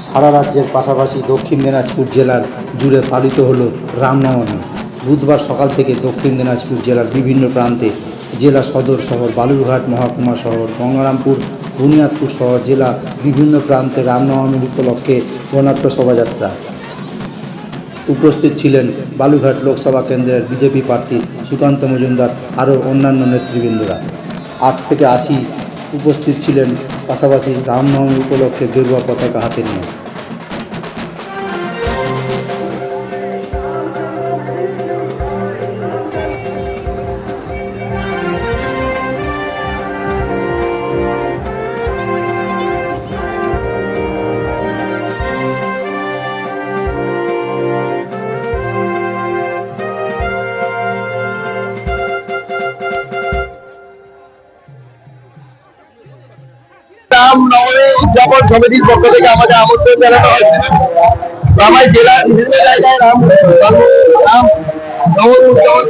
সারা রাজ্যের পাশাপাশি দক্ষিণ দিনাজপুর জেলার জুড়ে পালিত হলো রামনবমী। বুধবার সকাল থেকে দক্ষিণ দিনাজপুর জেলার বিভিন্ন প্রান্তে জেলা সদর শহর বালুরঘাট, মহকুমা শহর গঙ্গারামপুর, বুনিয়াদপুর সহ জেলা বিভিন্ন প্রান্তে রামনবমীর উপলক্ষে বর্ণাঢ্য শোভাযাত্রা। উপস্থিত ছিলেন বালুরঘাট লোকসভা কেন্দ্রের বিজেপি প্রার্থী সুকান্ত মজুমদার আরও অন্যান্য নেতৃবৃন্দরা। 8 থেকে 80 উপস্থিত ছিলেন, পাশাপাশি রামনবমী উপলক্ষে গেরুয়া পতাকা হাতে নিয়ে। রামনবমী উদযাপন সমিতির পক্ষ থেকে আমাদের আমন্ত্রণ জানানো হয়েছে। আমার জেলার বিভিন্ন জায়গায় রাম নবমী উদযাপন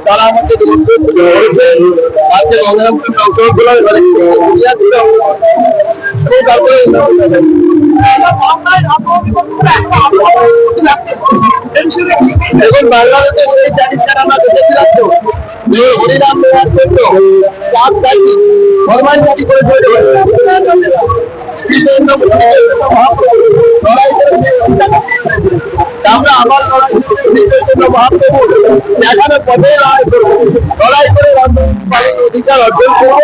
তারা আমাদের করেছে। আজকে গঙ্গারামপুর অঞ্চলগুলো এখন বাংলাদেশে সেই জানিসটা আমরা দেখেছিলাম তো হরিরাম দেওয়ার জন্য ফরমাল জারি করে আমরা আবার দেখানোর পথে লড়াই করে রামনবমীর অধিকার অর্জন করবো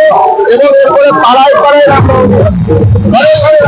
এবং এরপরে পাড়ায় পাড়ায় রামনবমী ঘরে ঘরে